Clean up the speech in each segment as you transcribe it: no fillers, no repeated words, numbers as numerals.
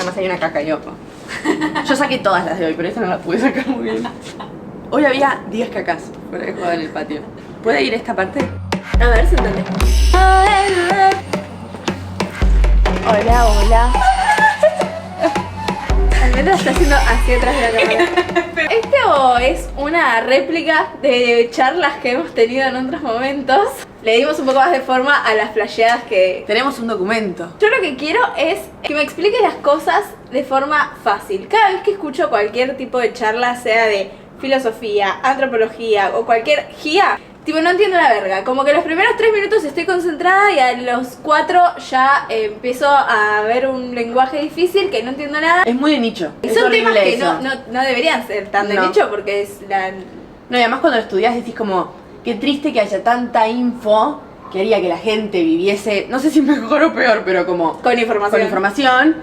además hay una caca y ojo. Yo saqué todas las de hoy, pero esta no la pude sacar muy bien. Hoy había 10 cacas por ahí jugado en el patio. ¿Puede ir esta parte? A ver, siéntate. Hola, hola. Almendra está haciendo hacia atrás de la cámara. Esto es una réplica de charlas que hemos tenido en otros momentos. Le dimos un poco más de forma a las flasheadas que... Tenemos un documento. Yo lo que quiero es que me expliques las cosas de forma fácil. Cada vez que escucho cualquier tipo de charla, sea de filosofía, antropología o cualquier guía, tipo, no entiendo la verga. Como que los primeros 3 minutos estoy concentrada y a los 4 ya empiezo a ver un lenguaje difícil que no entiendo nada. Es muy de nicho. Y Es son temas horrible que eso. no deberían ser tan de No. nicho porque es la... No, y además cuando lo estudias decís como, qué triste que haya tanta info que haría que la gente viviese, no sé si mejor o peor, pero como Con información. con información.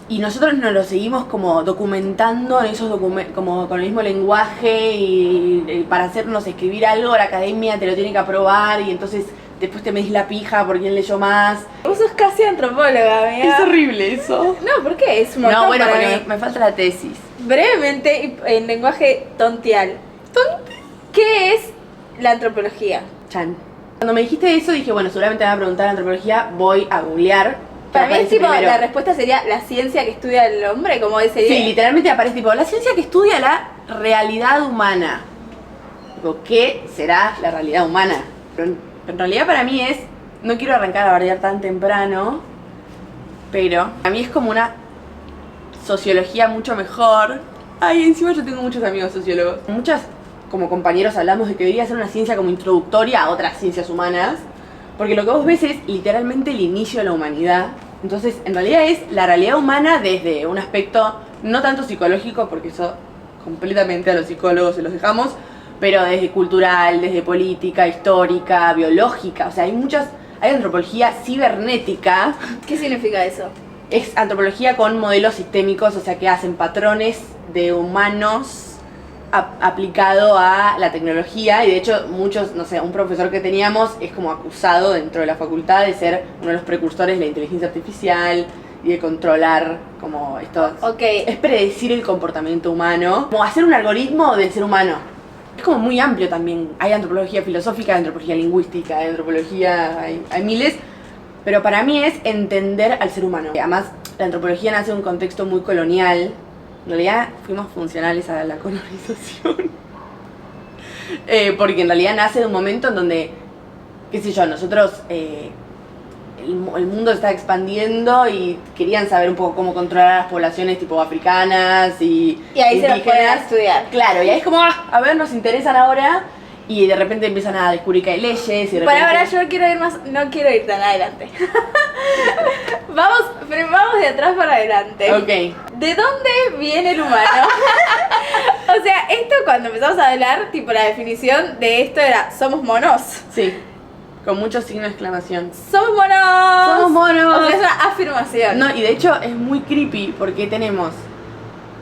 Y nosotros nos lo seguimos como documentando en esos como con el mismo lenguaje y para hacernos escribir algo, la academia te lo tiene que aprobar y entonces después te medís la pija por quién leyó más. Vos sos casi antropóloga, amiga. Es horrible eso. No, ¿por qué? Es un montón No, bueno, para porque mí. me falta la tesis. Brevemente, y en lenguaje tontial. ¿Qué es la antropología? Chan. Cuando me dijiste eso dije, bueno, seguramente me van a preguntar antropología, voy a googlear. Para mí es Aparece tipo, primero. la respuesta sería la ciencia que estudia el hombre, como ese Sí, literalmente aparece tipo, la ciencia que estudia la realidad humana. Digo, ¿qué será la realidad humana? Pero en realidad para mí es, no quiero arrancar a bardear tan temprano, pero a mí es como una sociología mucho mejor. Ay, encima yo tengo muchos amigos sociólogos. Muchas como compañeros hablamos de que debería ser una ciencia como introductoria a otras ciencias humanas, porque lo que vos ves es literalmente el inicio de la humanidad. Entonces, en realidad es la realidad humana desde un aspecto no tanto psicológico, porque eso completamente a los psicólogos se los dejamos, pero desde cultural, desde política, histórica, biológica. O sea, hay antropología cibernética. ¿Qué significa eso? Es antropología con modelos sistémicos, o sea, que hacen patrones de humanos aplicado a la tecnología. Y de hecho muchos, no sé, un profesor que teníamos es como acusado dentro de la facultad de ser uno de los precursores de la inteligencia artificial y de controlar como esto. Ok. Es predecir el comportamiento humano, como hacer un algoritmo del ser humano. Es como muy amplio también. Hay antropología filosófica, hay antropología lingüística, hay antropología, hay miles. Pero para mí es entender al ser humano. Además, la antropología nace en un contexto muy colonial. En realidad fuimos funcionales a la colonización. Porque en realidad nace de un momento en donde, qué sé yo, nosotros, el mundo se está expandiendo y querían saber un poco cómo controlar a las poblaciones tipo africanas y ahí se los ponen a indígenas. estudiar. Claro, y ahí es como, a ver, nos interesan ahora. Y de repente empiezan a descubrir que hay leyes y de repente... Para ahora yo quiero ir más, no quiero ir tan adelante. vamos de atrás para adelante. Ok. ¿De dónde viene el humano? O sea, esto cuando empezamos a hablar, tipo la definición de esto era, somos monos. Sí, con muchos signos de exclamación. Somos monos. Somos monos. O sea, es una afirmación. No, y de hecho es muy creepy porque tenemos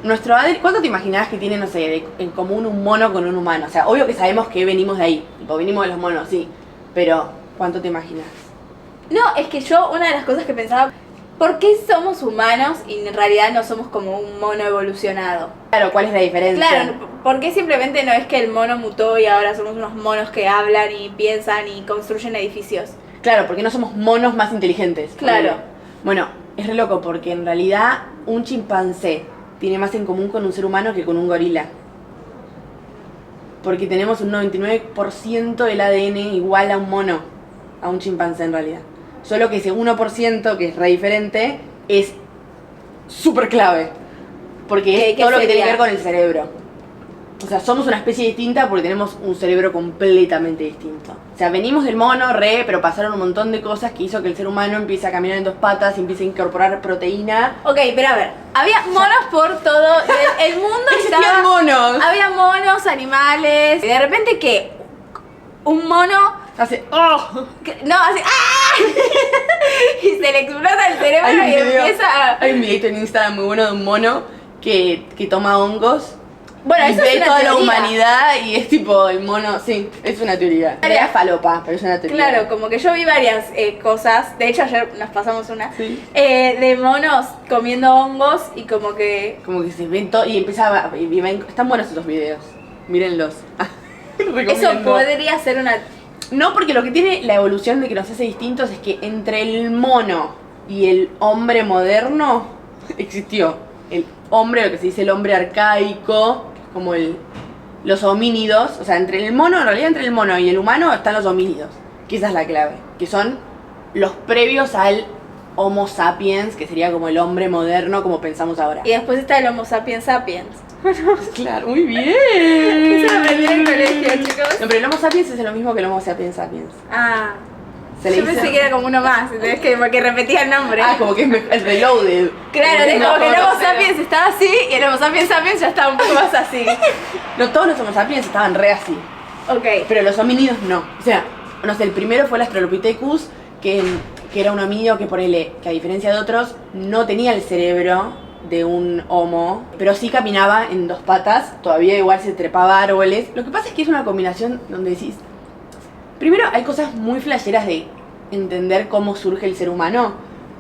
nuestro ADN. ¿Cuánto te imaginabas que tiene, no sé, en común un mono con un humano? O sea, obvio que sabemos que venimos de ahí, tipo, venimos de los monos, sí. Pero, ¿cuánto te imaginas? No, es que yo una de las cosas que pensaba, ¿por qué somos humanos y en realidad no somos como un mono evolucionado? Claro, ¿cuál es la diferencia? Claro, ¿por qué simplemente no es que el mono mutó y ahora somos unos monos que hablan y piensan y construyen edificios? Claro, porque no somos monos más inteligentes. Claro. Bueno, es re loco porque en realidad un chimpancé tiene más en común con un ser humano que con un gorila. Porque tenemos un 99% del ADN igual a un mono, a un chimpancé en realidad. Solo que ese 1%, que es re diferente, es súper clave. Porque es ¿Qué todo lo que tiene sería? que ver con el cerebro. O sea, somos una especie distinta porque tenemos un cerebro completamente distinto. O sea, venimos del mono, pero pasaron un montón de cosas que hizo que el ser humano empiece a caminar en 2 patas y empiece a incorporar proteína. Ok, pero a ver, había monos por todo, el mundo ¡Existían estaba... monos! Había monos, animales, y de repente ¿qué? Un mono... Hace... ¡Oh! No, hace... ¡Ah! Y se le explota el cerebro y empieza a... Hay un videito en Instagram muy bueno de un mono que toma hongos Bueno, y eso ve es una toda la teoría. humanidad y es tipo el mono, sí, es una teoría. Era falopa, pero es una teoría. Claro, como que yo vi varias cosas, de hecho ayer nos pasamos una, Sí. de monos comiendo hongos y como que... Como que se ven todo y empieza a, están buenos esos videos. Mírenlos. Eso Recomiendo. podría ser una... No, porque lo que tiene la evolución de que nos hace distintos es que entre el mono y el hombre moderno existió el hombre, lo que se dice el hombre arcaico, que es como los homínidos. O sea, entre el mono, en realidad entre el mono y el humano están los homínidos, que esa es la clave, que son los previos al Homo sapiens, que sería como el hombre moderno como pensamos ahora. Y después está el Homo sapiens sapiens. Claro, muy bien. Eso lo aprendí en el colegio, chicos. No, pero el Homo sapiens es lo mismo que el Homo sapiens sapiens. Ah, Se le yo dice- pensé que era como uno más, entonces que porque repetía el nombre. Ah, como que es el reloaded. Claro, es como que el no, Homo sapiens estaba así y el Homo sapiens sapiens ya estaba un poco más así. No, todos los Homo sapiens estaban re así. Ok. Pero los homínidos no. O sea, no sé, el primero fue el Australopithecus, que era un homínido que que a diferencia de otros, no tenía el cerebro de un homo, pero sí caminaba en dos patas, todavía igual se trepaba a árboles. Lo que pasa es que es una combinación donde decís... Primero, hay cosas muy flasheras de entender cómo surge el ser humano,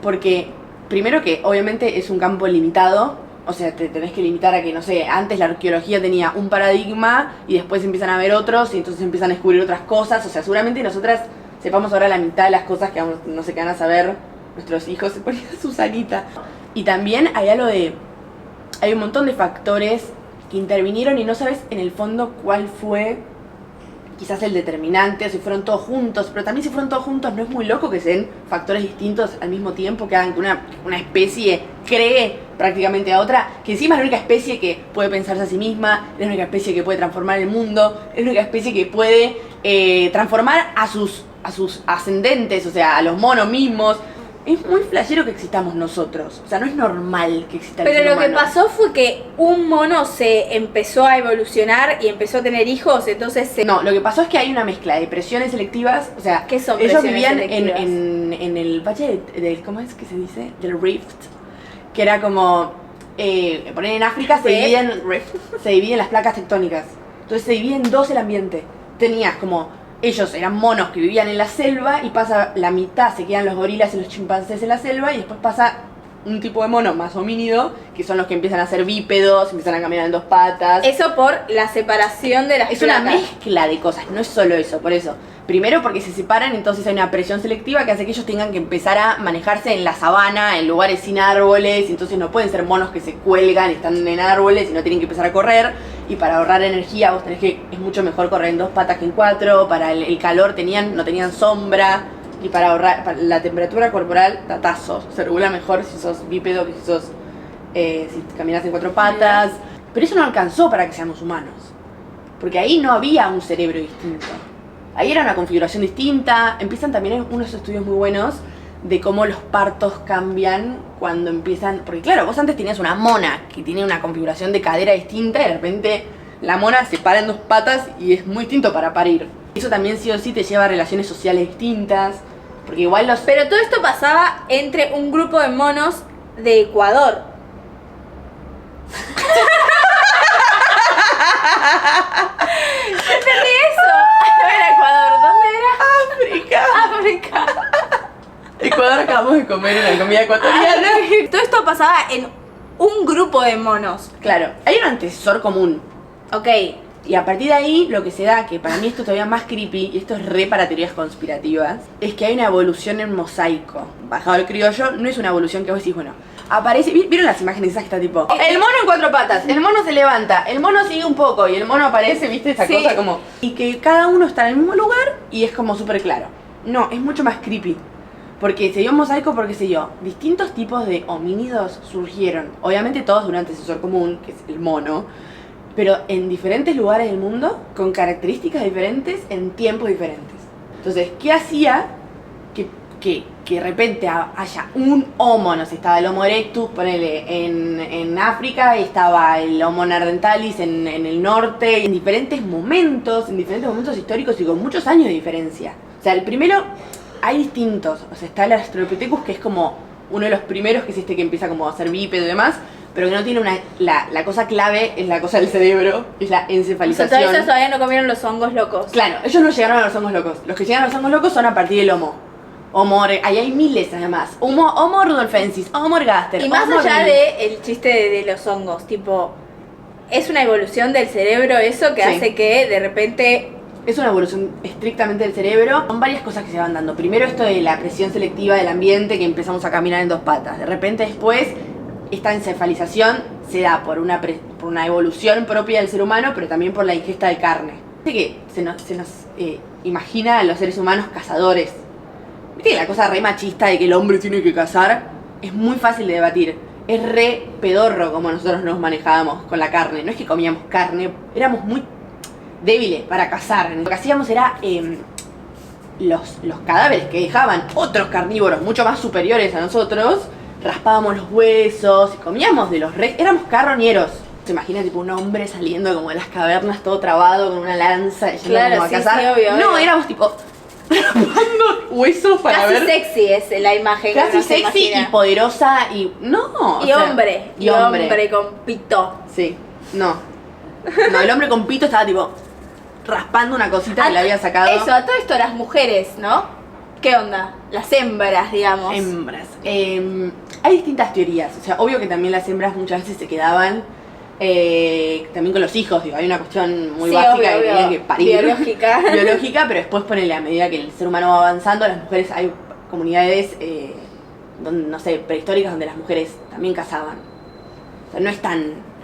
porque primero que obviamente es un campo limitado, o sea, te tenés que limitar a que, no sé, antes la arqueología tenía un paradigma y después empiezan a ver otros y entonces empiezan a descubrir otras cosas. O sea, seguramente nosotras sepamos ahora la mitad de las cosas que vamos, no sé, que van a saber nuestros hijos. Se ponía Susanita. Y también hay algo de... Hay un montón de factores que intervinieron y no sabes en el fondo cuál fue quizás el determinante, o si fueron todos juntos. Pero también si fueron todos juntos, ¿no es muy loco que se den factores distintos al mismo tiempo, que hagan que una especie cree prácticamente a otra? Que encima es la única especie que puede pensarse a sí misma, es la única especie que puede transformar el mundo, es la única especie que puede transformar a sus ascendentes, o sea, a los monos mismos. Es muy flashero que existamos nosotros. O sea, no es normal que exista el Pero ser lo que humano. pasó fue que un mono se empezó a evolucionar y empezó a tener hijos, entonces se... No, lo que pasó es que hay una mezcla de presiones selectivas. O sea, ¿Qué son ellos presiones vivían selectivas? en el valle ¿cómo es que se dice? Del Rift. Que era como... poner en África se dividen las placas tectónicas. Entonces se divide en dos el ambiente. Tenías como... Ellos eran monos que vivían en la selva y pasa la mitad, se quedan los gorilas y los chimpancés en la selva y después pasa un tipo de mono más homínido, que son los que empiezan a ser bípedos, empiezan a caminar en dos patas. Eso por la separación de las Es una placas. mezcla de cosas, no es solo eso, por eso. Primero porque se separan, entonces hay una presión selectiva que hace que ellos tengan que empezar a manejarse en la sabana, en lugares sin árboles, entonces no pueden ser monos que se cuelgan, están en árboles y no tienen que empezar a correr. Y para ahorrar energía vos tenés que, es mucho mejor correr en dos patas que en cuatro, para el calor no tenían sombra, y para ahorrar para la temperatura corporal, datazos, se regula mejor si sos bípedo que si sos, si caminas en cuatro patas. Pero eso no alcanzó para que seamos humanos, porque ahí no había un cerebro distinto. Ahí era una configuración distinta. Empiezan también unos estudios muy buenos de cómo los partos cambian cuando empiezan... Porque claro, vos antes tenías una mona que tiene una configuración de cadera distinta y de repente la mona se para en dos patas y es muy distinto para parir. Eso también sí o sí te lleva a relaciones sociales distintas, porque igual los... Pero todo esto pasaba entre un grupo de monos de Ecuador. ¿Entendí eso? No era Ecuador, ¿dónde era? África. África. Ecuador acabamos de comer una comida ecuatoriana. Todo esto pasaba en un grupo de monos. Claro, hay un antecesor común. Ok. Y a partir de ahí, lo que se da, que para mí esto es todavía más creepy, y esto es re para teorías conspirativas, es que hay una evolución en mosaico. Bajado al criollo, no es una evolución que vos decís, bueno, aparece... ¿Vieron las imágenes esas que está tipo? El mono en cuatro patas, el mono se levanta, el mono sigue un poco, y el mono aparece, ¿viste? Esa Sí. cosa como... Y que cada uno está en el mismo lugar, y es como súper claro. No, es mucho más creepy. Porque se dio un mosaico porque se dio distintos tipos de homínidos surgieron. Obviamente todos de un antecesor común, que es el mono, pero en diferentes lugares del mundo, con características diferentes, en tiempos diferentes. Entonces, ¿qué hacía que de repente haya un homo? No sé, estaba el Homo erectus, ponele, en África, y estaba el Homo neanderthalis en el norte, en diferentes momentos históricos y con muchos años de diferencia. O sea, el primero, hay distintos. O sea, está el Australopithecus, que es como uno de los primeros, que es este que empieza como a ser bípedo y demás, pero que no tiene la cosa clave es la cosa del cerebro, es la O sea, encefalización. ellos todavía no comieron los hongos locos. Claro, ellos no llegaron a los hongos locos. Los que llegan a los hongos locos son a partir del Homo. Ahí hay miles además. Homo rudolfensis, Homo ergaster. Y más Homo allá habilis. del chiste de los hongos, tipo, es una evolución del cerebro eso que Sí. hace que de repente... Es una evolución estrictamente del cerebro. Son varias cosas que se van dando. Primero esto de la presión selectiva del ambiente, que empezamos a caminar en dos patas. De repente después, esta encefalización se da por una evolución propia del ser humano, pero también por la ingesta de carne. Viste que se nos imagina a los seres humanos cazadores. Viste que la cosa re machista de que el hombre tiene que cazar es muy fácil de debatir. Es re pedorro como nosotros nos manejábamos con la carne. No es que comíamos carne, éramos muy débiles para cazar. Lo que hacíamos era los cadáveres que dejaban otros carnívoros mucho más superiores a nosotros, raspábamos los huesos y comíamos de los éramos carroñeros. Se imagina tipo un hombre saliendo como de las cavernas todo trabado con una lanza y yendo Claro, como a sí, cazar. sí, obvio, no, obvio. éramos tipo raspando huesos para Casi ver. sexy es la imagen que Casi uno se sexy imagina. y poderosa y no. Y o sea, hombre, y hombre con pito. Sí, no. No, el hombre con pito estaba tipo raspando una cosita que le había sacado. Eso, a todo esto las mujeres, ¿no? ¿Qué onda? Las hembras, digamos. Hembras. Hay distintas teorías. O sea, obvio que también las hembras muchas veces se quedaban también con los hijos. Digo, hay una cuestión muy Sí, básica obvio, que obvio. tienen que parir. Biológica. Biológica, pero después ponele a medida que el ser humano va avanzando, las mujeres, hay comunidades donde, no sé, prehistóricas donde las mujeres también cazaban. O sea, no es tan...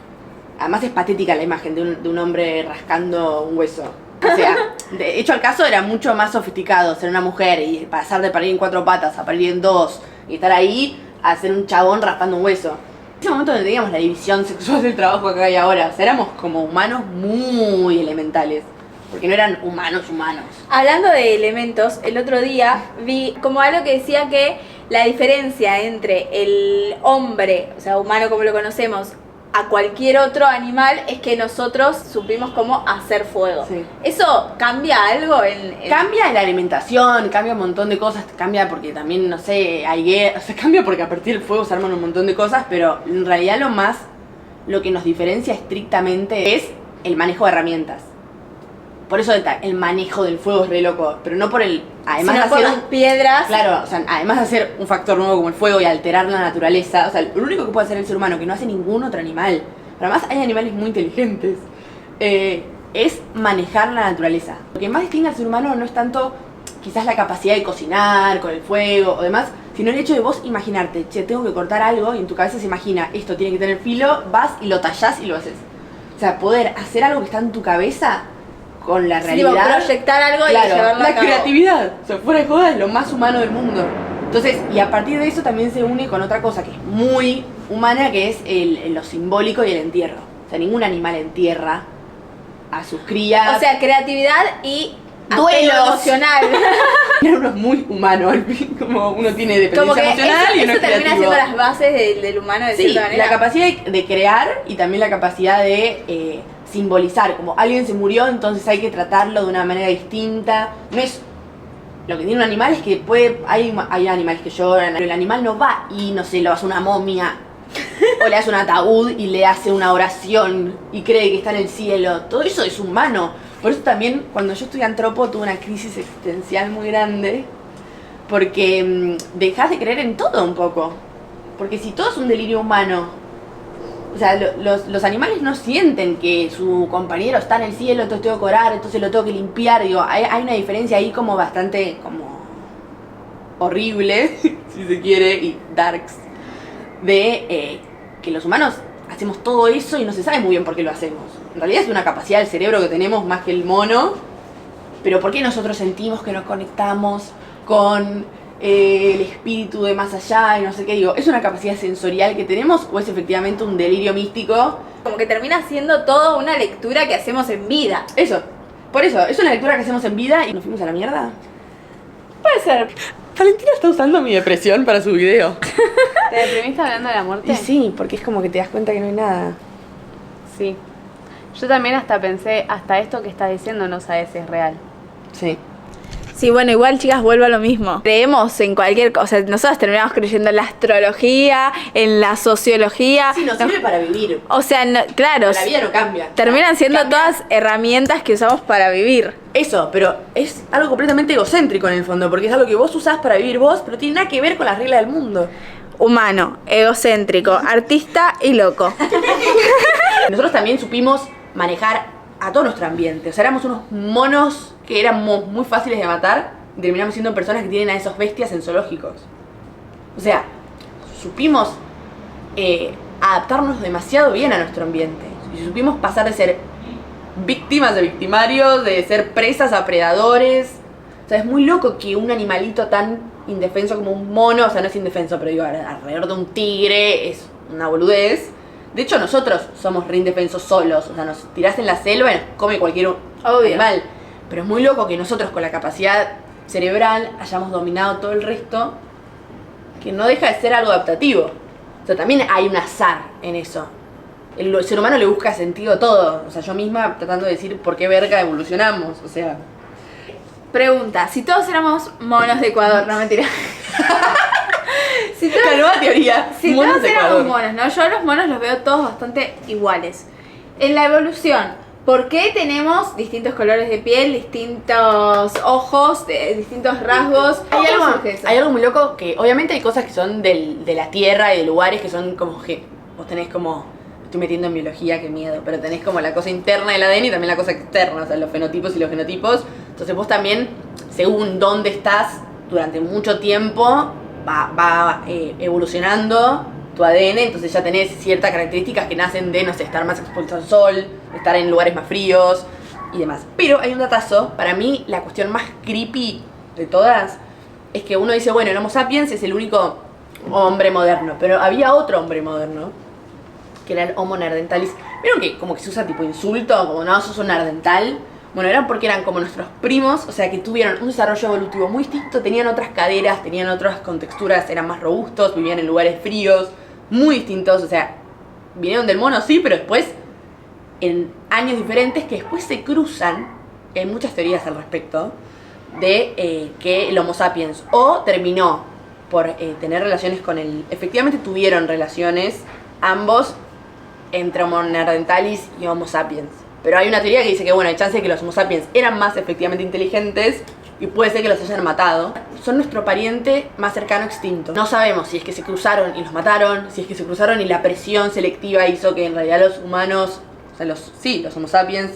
Además es patética la imagen de un hombre rascando un hueso. O sea, de hecho al caso era mucho más sofisticado ser una mujer y pasar de parir en 4 patas a parir en 2 y estar ahí a ser un chabón raspando un hueso. En ese momento donde teníamos la división sexual del trabajo acá y ahora, o sea, éramos como humanos muy elementales, porque no eran humanos. Hablando de elementos, el otro día vi como algo que decía que la diferencia entre el hombre, o sea, humano como lo conocemos, a cualquier otro animal es que nosotros supimos cómo hacer fuego. Sí. ¿Eso cambia algo en...? Cambia en la alimentación, cambia un montón de cosas, cambia porque también, no sé, hay guerra, o sea, cambia porque a partir del fuego se arman un montón de cosas, pero en realidad lo que nos diferencia estrictamente es el manejo de herramientas. Por eso el manejo del fuego es re loco, pero no por el... Además Sino de por hacer las piedras. Claro, o sea, además de hacer un factor nuevo como el fuego y alterar la naturaleza, o sea, lo único que puede hacer el ser humano, que no hace ningún otro animal, pero además hay animales muy inteligentes, es manejar la naturaleza. Lo que más distingue al ser humano no es tanto quizás la capacidad de cocinar con el fuego o demás, sino el hecho de vos imaginarte, che, tengo que cortar algo y en tu cabeza se imagina, esto tiene que tener filo, vas y lo tallás y lo haces. O sea, poder hacer algo que está en tu cabeza con la Sí, tipo, realidad. proyectar algo Claro, y llevarlo a la cabo. creatividad, o sea, fuera de joda es lo más humano del mundo. Entonces, y a partir de eso también se une con otra cosa que es muy humana, que es lo simbólico y el entierro. O sea, ningún animal entierra a sus crías. O sea, creatividad y Duelos. apego emocional. uno es muy humano, al fin, como uno tiene Como dependencia que emocional y uno eso es termina creativo. siendo las bases del humano de Sí, cierta manera. la capacidad de crear y también la capacidad de simbolizar, como alguien se murió, entonces hay que tratarlo de una manera distinta. No es... Lo que tiene un animal es que hay animales que lloran, pero el animal no va y, no sé, lo hace una momia o le hace un ataúd y le hace una oración y cree que está en el cielo. Todo eso es humano. Por eso también, cuando yo estudié antropo, tuve una crisis existencial muy grande, porque dejas de creer en todo un poco. Porque si todo es un delirio humano, o sea, los animales no sienten que su compañero está en el cielo, entonces tengo que orar, entonces lo tengo que limpiar. Digo, hay una diferencia ahí como bastante como horrible, si se quiere, y darks, de que los humanos hacemos todo eso y no se sabe muy bien por qué lo hacemos. En realidad es una capacidad del cerebro que tenemos más que el mono, pero ¿por qué nosotros sentimos que nos conectamos con el espíritu de más allá y no sé qué? Digo, ¿es una capacidad sensorial que tenemos o es efectivamente un delirio místico? Como que termina siendo todo una lectura que hacemos en vida. Eso, por eso, es una lectura que hacemos en vida y nos fuimos a la mierda. Puede ser. Valentina está usando mi depresión para su video. ¿Te deprimiste hablando de la muerte? Y sí, porque es como que te das cuenta que no hay nada. Sí. Yo también hasta pensé, hasta esto que estás diciendo no sabes si es real. Sí. Sí, bueno, igual chicas, vuelvo a lo mismo. Creemos en cualquier cosa. Nosotros terminamos creyendo en la astrología, en la sociología. Sí, nos sirve para vivir. O sea, claro, La vida no cambia. terminan siendo Cambia. todas herramientas que usamos para vivir. Eso, pero es algo completamente egocéntrico en el fondo, porque es algo que vos usás para vivir vos, pero tiene nada que ver con las reglas del mundo. Humano, egocéntrico, artista y loco. Nosotros también supimos manejar a todo nuestro ambiente. O sea, éramos unos monos que éramos muy fáciles de matar y terminamos siendo personas que tienen a esos bestias en zoológicos. O sea, supimos adaptarnos demasiado bien a nuestro ambiente. Y supimos pasar de ser víctimas de victimarios, de ser presas a predadores. O sea, es muy loco que un animalito tan indefenso como un mono, o sea, no es indefenso, pero digo, alrededor de un tigre es una boludez. De hecho, nosotros somos re indefensos solos. O sea, nos tirás en la selva y nos come cualquier animal. Pero es muy loco que nosotros con la capacidad cerebral hayamos dominado todo el resto, que no deja de ser algo adaptativo. O sea, también hay un azar en eso. El ser humano le busca sentido a todo. O sea, yo misma tratando de decir por qué verga evolucionamos. O sea... Pregunta, si todos éramos monos de Ecuador, no mentira. Si La nueva teoría. Si monos todos de éramos Ecuador. monos, ¿no? Yo a los monos los veo todos bastante iguales. En la evolución, ¿por qué tenemos distintos colores de piel, distintos ojos, distintos rasgos? Hay ¿Cómo algo, surge eso? hay algo muy loco que obviamente hay cosas que son de la tierra y de lugares que son como que vos tenés como... Estoy metiendo en biología, qué miedo, pero tenés como la cosa interna del ADN y también la cosa externa, o sea, los fenotipos y los genotipos. Entonces vos también, según dónde estás durante mucho tiempo, va evolucionando tu ADN, entonces ya tenés ciertas características que nacen de, no sé, estar más expuesto al sol, estar en lugares más fríos y demás. Pero hay un datazo, para mí la cuestión más creepy de todas es que uno dice, bueno, el Homo sapiens es el único hombre moderno, pero había otro hombre moderno, que era el Homo neanderthalis. ¿Vieron que como que se usa tipo insulto? Como no, sos un neandertal. Bueno, eran porque eran como nuestros primos, o sea que tuvieron un desarrollo evolutivo muy distinto, tenían otras caderas, tenían otras contexturas, eran más robustos, vivían en lugares fríos, muy distintos, o sea, vinieron del mono sí, pero después en años diferentes que después se cruzan, hay muchas teorías al respecto, de que el Homo sapiens o terminó por tener relaciones con él, efectivamente tuvieron relaciones ambos entre Homo neanderthalis y Homo sapiens. Pero hay una teoría que dice que, bueno, hay chance de que los Homo sapiens eran más efectivamente inteligentes y puede ser que los hayan matado. Son nuestro pariente más cercano extinto. No sabemos si es que se cruzaron y los mataron, si es que se cruzaron y la presión selectiva hizo que en realidad los humanos, o sea, los Homo sapiens,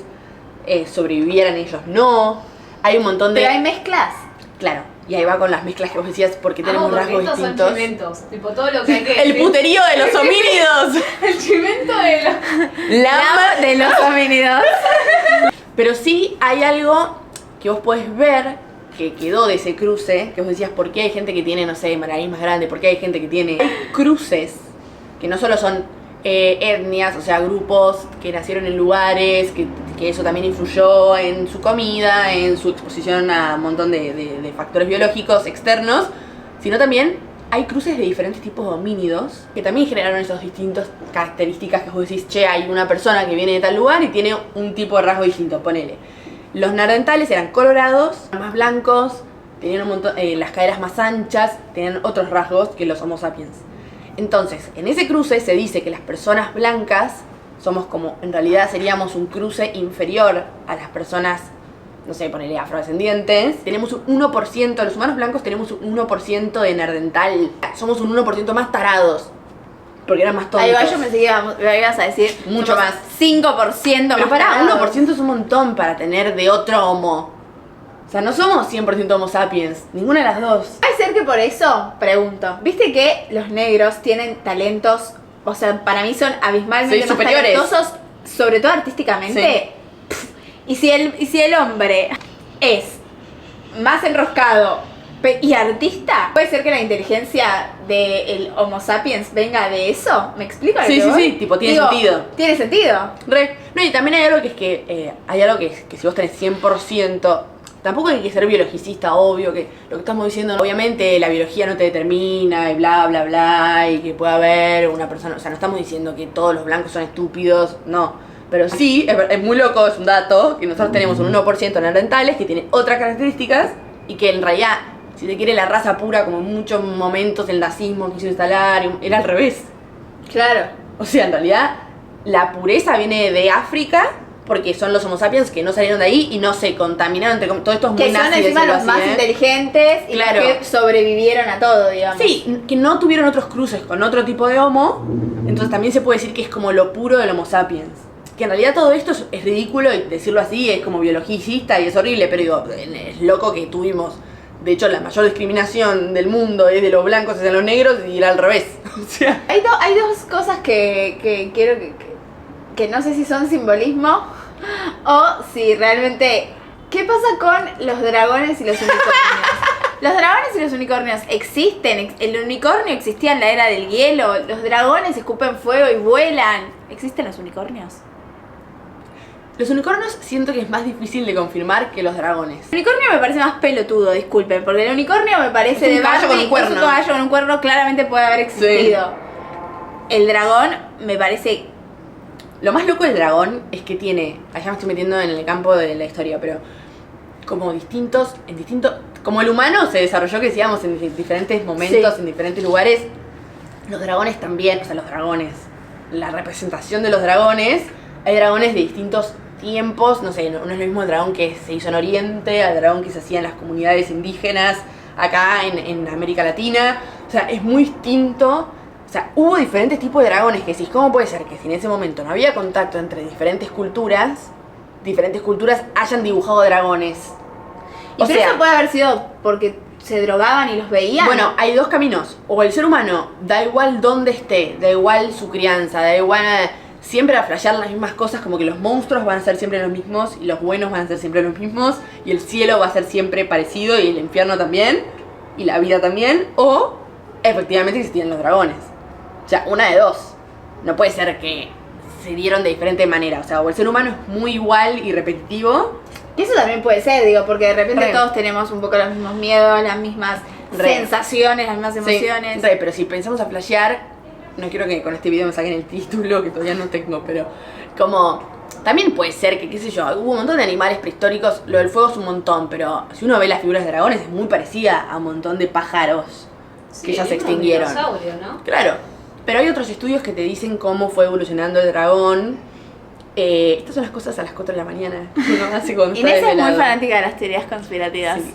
sobrevivieran, ellos no. Hay un montón de... Pero hay mezclas. Claro. Y ahí va con las mezclas que vos decías, porque tenemos rasgos estos distintos. son chimentos, tipo todo lo que hay que El decir. puterío de los homínidos. El chimento de los... Lama de los homínidos. Pero sí hay algo que vos podés ver que quedó de ese cruce, que vos decías, ¿por qué hay gente que tiene, no sé, nariz más grande? ¿Por qué hay gente que tiene cruces? Que no solo son etnias, o sea, grupos que nacieron en lugares, que eso también influyó en su comida, en su exposición a un montón de factores biológicos externos, sino también hay cruces de diferentes tipos de homínidos que también generaron esas distintas características que vos decís, che, hay una persona que viene de tal lugar y tiene un tipo de rasgo distinto, ponele. Los neandertales eran colorados, más blancos, tenían un montón, las caderas más anchas, tenían otros rasgos que los Homo sapiens. Entonces, en ese cruce se dice que las personas blancas somos como, en realidad seríamos un cruce inferior a las personas, no sé, ponele afrodescendientes. Tenemos un 1%, los humanos blancos tenemos un 1% de neandertal. Somos un 1% más tarados, porque eran más tontos. Ahí va, yo pensé que ibas a decir Mucho más. 5% más. Pero pará, tarados. 1% es un montón para tener de otro homo. O sea, no somos 100% homo sapiens, ninguna de las dos. ¿Puede ser que por eso, pregunto, viste que los negros tienen talentos, o sea, para mí son abismalmente Sí, más superiores. talentosos, sobre todo artísticamente? Pff, y si el hombre es más enroscado y artista, ¿puede ser que la inteligencia del Homo sapiens venga de eso? ¿Me explico? Sí, sí, sí, tipo, tiene sentido. Tiene sentido. Re. No, y también hay algo que es que hay algo que si vos tenés 100%, tampoco hay que ser biologicista, obvio, que lo que estamos diciendo, obviamente la biología no te determina y bla, bla, bla, y que puede haber una persona, o sea, no estamos diciendo que todos los blancos son estúpidos, no. Pero sí, es muy loco, es un dato, que nosotros tenemos un 1% neandertales que tiene otras características Y que en realidad, si se quiere, la raza pura, como en muchos momentos el nazismo quiso instalar, era al revés. Claro. O sea, en realidad, la pureza viene de África, porque son los Homo sapiens que no salieron de ahí y no se contaminaron entre todo esto es muy Que son nazi, encima decirlo los así, más inteligentes y Claro. los que sobrevivieron a todo, digamos. Sí, que no tuvieron otros cruces con otro tipo de Homo, entonces también se puede decir que es como lo puro del Homo sapiens. Que en realidad todo esto es ridículo y decirlo así es como biologicista y es horrible, pero digo, es loco que tuvimos. De hecho, la mayor discriminación del mundo es de los blancos hacia los negros y era al revés. O sea, Hay dos cosas que quiero que no sé si son simbolismo o si realmente... ¿Qué pasa con los dragones y los unicornios? Los dragones y los unicornios existen. El unicornio existía en la era del hielo. Los dragones escupen fuego y vuelan. ¿Existen los unicornios? los unicornios siento que es más difícil de confirmar que los dragones. El unicornio me parece más pelotudo, disculpen, porque el unicornio me parece Es un de caballo Barbie, con un cuerno. es un caballo con un cuerno, claramente puede haber existido. El dragón me parece... Lo más loco del dragón es que tiene, allá me estoy metiendo en el campo de la historia, pero como como el humano se desarrolló, que decíamos, en diferentes momentos, Sí. en diferentes lugares, los dragones también, o sea, los dragones, la representación de los dragones, hay dragones de distintos tiempos, no sé, no es lo mismo el dragón que se hizo en Oriente, al dragón que se hacía en las comunidades indígenas, acá en América Latina, o sea, es muy distinto. O sea, hubo diferentes tipos de dragones que decís, ¿cómo puede ser que si en ese momento no había contacto entre diferentes culturas hayan dibujado dragones? ¿Y pero eso puede haber sido porque se drogaban y los veían? Bueno, hay dos caminos. O el ser humano, da igual dónde esté, da igual su crianza, da igual siempre a flashear las mismas cosas, como que los monstruos van a ser siempre los mismos y los buenos van a ser siempre los mismos y el cielo va a ser siempre parecido y el infierno también y la vida también, o efectivamente existían los dragones. O sea, una de dos. No puede ser que se dieron de diferente manera. O sea, o el ser humano es muy igual y repetitivo. Y eso también puede ser, digo, porque de repente Re. todos tenemos un poco los mismos miedos, las mismas Re. sensaciones, las mismas emociones. Sí, pero si pensamos a flashear, no quiero que con este video me saquen el título, que todavía no tengo, pero como... También puede ser que, qué sé yo, hubo un montón de animales prehistóricos, lo del fuego es un montón, pero si uno ve las figuras de dragones es muy parecida a un montón de pájaros que ya se extinguieron. Un dinosaurio, ¿no? Claro, pero hay otros estudios que te dicen cómo fue evolucionando el dragón. Estas son las cosas a las 4 de la mañana. Uno hace cuando está Inés es muy desvelado. fanática de las teorías conspirativas. Sí.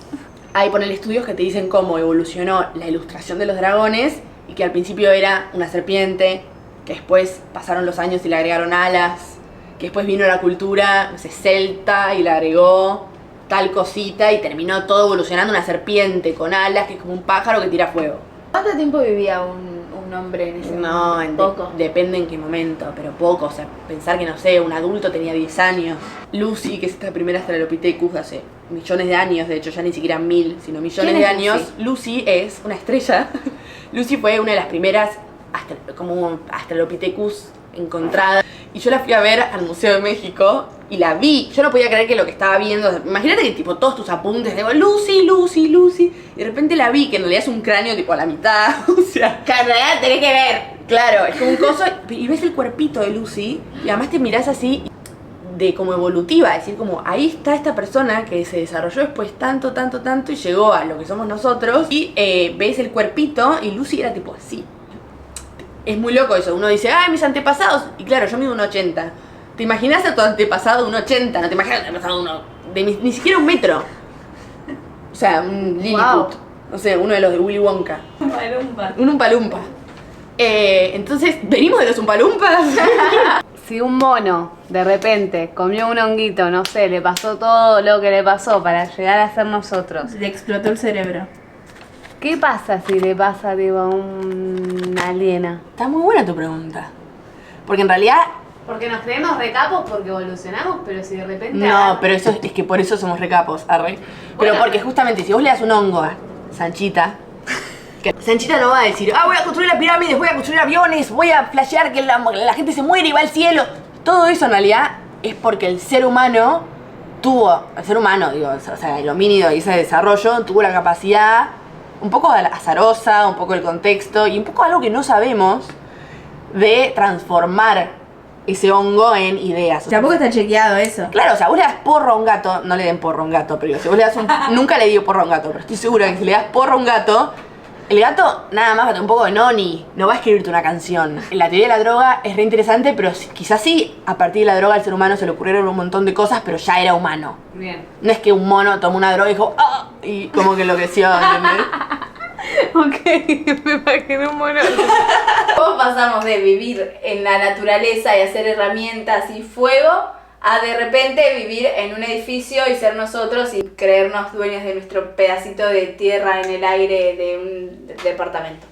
Hay poner estudios que te dicen cómo evolucionó la ilustración de los dragones y que al principio era una serpiente, que después pasaron los años y le agregaron alas, que después vino la cultura, no sé, celta y le agregó tal cosita y terminó todo evolucionando una serpiente con alas que es como un pájaro que tira fuego. ¿Cuánto tiempo vivía un hombre en ese No, momento? Poco. depende en qué momento, pero poco. O sea, pensar que, no sé, un adulto tenía 10 años. Lucy, que es esta primera Australopithecus de hace millones de años, de hecho ya ni siquiera 1000, sino millones ¿Quién de es años. Lucy es una estrella. Lucy fue una de las primeras como Australopithecus encontradas. Y yo la fui a ver al Museo de México y la vi. Yo no podía creer que lo que estaba viendo... O sea, imagínate que tipo todos tus apuntes, digo, Lucy, Lucy, Lucy. Y de repente la vi, que en realidad es un cráneo tipo a la mitad. O sea... Que en realidad tenés que ver. Claro, es como un coso y ves el cuerpito de Lucy y además te mirás así de como evolutiva, es decir, como ahí está esta persona que se desarrolló después tanto y llegó a lo que somos nosotros y ves el cuerpito y Lucy era tipo así. Es muy loco eso, uno dice, ay, mis antepasados, y claro, yo mido 1,80. ¿Te imaginas a tu antepasado 1,80? No te imaginas a tu antepasado ni siquiera 1 metro. O sea, un Lilliput. Wow. No sé, uno de los de Willy Wonka. Palumpa. Un Umpalumpa. Entonces, ¿venimos de los Umpalumpas? Si un mono de repente comió un honguito, no sé, le pasó todo lo que le pasó para llegar a ser nosotros, Le explotó el cerebro. ¿qué pasa si le pasa tipo a una aliena? Está muy buena tu pregunta. Porque en realidad, Porque nos creemos recapos porque evolucionamos, pero si de repente... no, pero eso es que por eso somos recapos, arre. Pero porque justamente si vos le das un hongo a Sanchita, que Sanchita no va a decir, voy a construir las pirámides, voy a construir aviones, voy a flashear que la gente se muere y va al cielo. Todo eso en realidad es porque el ser humano digo, o sea, el homínido y ese desarrollo tuvo la capacidad, un poco azarosa, un poco el contexto y un poco algo que no sabemos, de transformar ese hongo en ideas. Tampoco está chequeado eso. Claro, o sea, vos le das porro a un gato, no le den porro a un gato, pero si vos le das nunca le digo porro a un gato, pero estoy segura que si le das porro a un gato, el gato nada más va a tener un poco de noni, no va a escribirte una canción. La teoría de la droga es re interesante, pero quizás sí, a partir de la droga al ser humano se le ocurrieron un montón de cosas, pero ya era humano. Bien. No es que un mono tomó una droga y dijo, ¡ah! Y como que enloqueció, ¿entendés? Ok, me imaginé un mono. ¿Cómo pasamos de vivir en la naturaleza y hacer herramientas y fuego a de repente vivir en un edificio y ser nosotros y creernos dueños de nuestro pedacito de tierra en el aire de un departamento?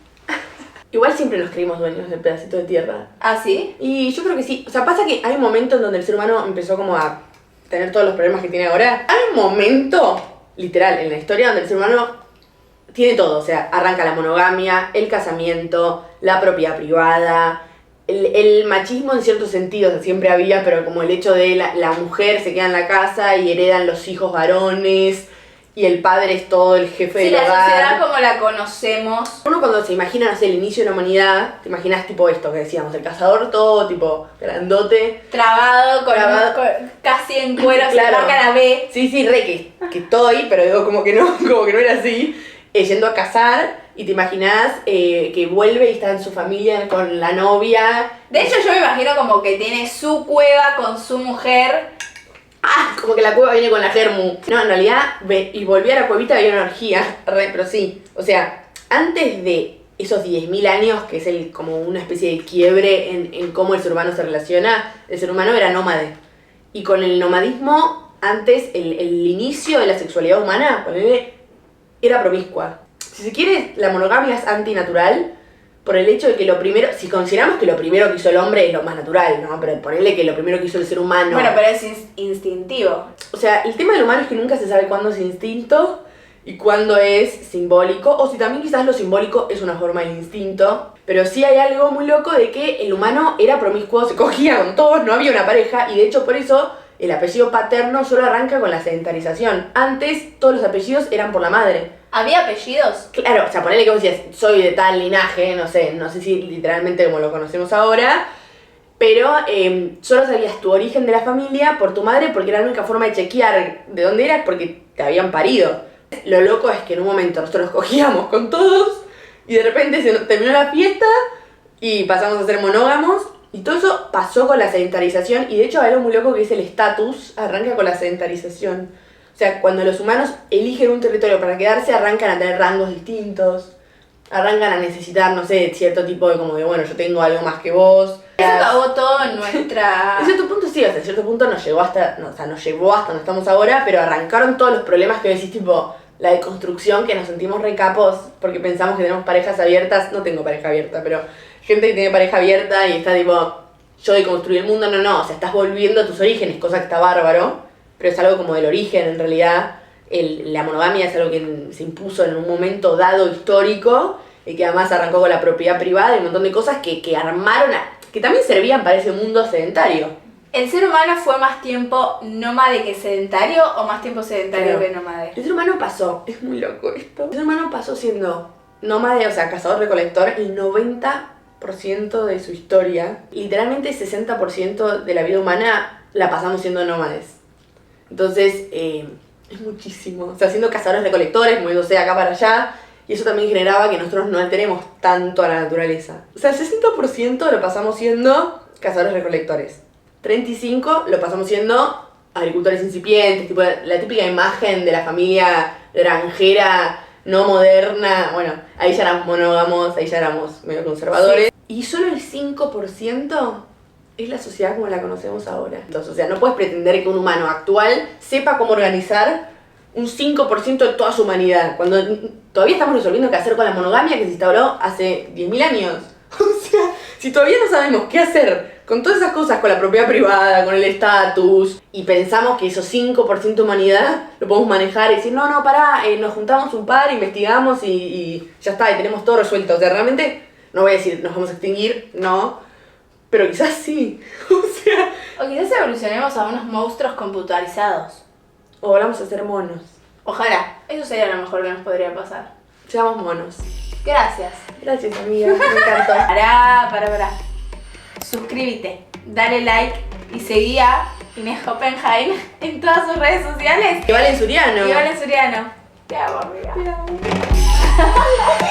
Igual siempre nos creímos dueños del pedacito de tierra. ¿Ah, sí? Y yo creo que sí. O sea, pasa que hay un momento en donde el ser humano empezó como a tener todos los problemas que tiene ahora. Hay un momento, literal, en la historia donde el ser humano tiene todo. O sea, arranca la monogamia, el casamiento, la propiedad privada, el machismo en ciertos sentidos, o sea, siempre había, pero como el hecho de la mujer se queda en la casa y heredan los hijos varones y el padre es todo el jefe Sí, del la hogar. sociedad como la conocemos. Uno cuando se imagina, no sé, el inicio de la humanidad, te imaginas tipo esto que decíamos, el cazador todo tipo grandote. Trabado, casi en cuero, se Claro. marca la B. Sí, re que estoy, pero digo como que no era así. Yendo a cazar y te imaginas que vuelve y está en su familia con la novia. De hecho, yo me imagino como que tiene su cueva con su mujer. Como que la cueva viene con la germu. No, en realidad, y volví a la cuevita, había una orgía, pero sí. O sea, antes de esos 10.000 años, que es como una especie de quiebre en cómo el ser humano se relaciona, el ser humano era nómade. Y con el nomadismo, antes, el inicio de la sexualidad humana, era promiscua. Si se quiere, la monogamia es antinatural por el hecho de que lo primero, si consideramos que lo primero que hizo el hombre es lo más natural, ¿no? Pero ponerle que lo primero que hizo el ser humano... Bueno, pero es instintivo. O sea, el tema del humano es que nunca se sabe cuándo es instinto y cuándo es simbólico, o si también quizás lo simbólico es una forma de instinto. Pero sí hay algo muy loco de que el humano era promiscuo, se cogía con todos, no había una pareja, y de hecho por eso el apellido paterno solo arranca con la sedentarización. Antes todos los apellidos eran por la madre. ¿Había apellidos? Claro, o sea, ponele que vos decías, soy de tal linaje, no sé si literalmente como lo conocemos ahora, pero solo sabías tu origen de la familia por tu madre, porque era la única forma de chequear de dónde eras, porque te habían parido. Lo loco es que en un momento nosotros cogíamos con todos y de repente se nos terminó la fiesta y pasamos a ser monógamos, y todo eso pasó con la sedentarización, y de hecho hay algo muy loco que es el estatus, arranca con la sedentarización. O sea, cuando los humanos eligen un territorio para quedarse, arrancan a tener rangos distintos, arrancan a necesitar, no sé, cierto tipo de como de, bueno, yo tengo algo más que vos. Eso acabó todo en nuestra... En cierto punto sí, o sea, en cierto punto nos llevó hasta donde estamos ahora, pero arrancaron todos los problemas que decís, tipo, la deconstrucción, que nos sentimos re capos porque pensamos que tenemos parejas abiertas. No tengo pareja abierta, pero gente que tiene pareja abierta y está tipo, yo deconstruí el mundo, no, o sea, estás volviendo a tus orígenes, cosa que está bárbaro. Pero es algo como del origen, en realidad. La monogamia es algo que se impuso en un momento dado histórico, y que además arrancó con la propiedad privada y un montón de cosas que armaron, que también servían para ese mundo sedentario. ¿El ser humano fue más tiempo nómade que sedentario o más tiempo sedentario que nómade? El ser humano pasó, es muy loco esto, el ser humano pasó siendo nómade, o sea, cazador-recolector, el 90% de su historia. Literalmente 60% de la vida humana la pasamos siendo nómades. Entonces, es muchísimo. O sea, siendo cazadores-recolectores, moviéndose de acá para allá. Y eso también generaba que nosotros no alteremos tanto a la naturaleza. O sea, el 60% lo pasamos siendo cazadores-recolectores. 35% lo pasamos siendo agricultores incipientes, tipo la típica imagen de la familia granjera, no moderna. Bueno, ahí ya éramos monógamos, ahí ya éramos medio conservadores. Sí. Y solo el 5% es la sociedad como la conocemos ahora. Entonces, o sea, no puedes pretender que un humano actual sepa cómo organizar un 5% de toda su humanidad, cuando todavía estamos resolviendo qué hacer con la monogamia que se instauró hace 10.000 años. O sea, si todavía no sabemos qué hacer con todas esas cosas, con la propiedad privada, con el estatus, y pensamos que esos 5% de humanidad lo podemos manejar y decir, no, pará, nos juntamos un par, investigamos y ya está, y tenemos todo resuelto. O sea, realmente, no voy a decir nos vamos a extinguir, no, pero quizás sí. O quizás evolucionemos a unos monstruos computarizados. O vamos a ser monos. Ojalá, eso sería lo mejor que nos podría pasar. Seamos monos. Gracias. Gracias, amiga, me encantó. Pará. Suscríbete. dale like y seguí a Inés Hoppenheim en todas sus redes sociales. Que Valen Suriano. Y Valen Suriano. Te amo, amiga. Te amo.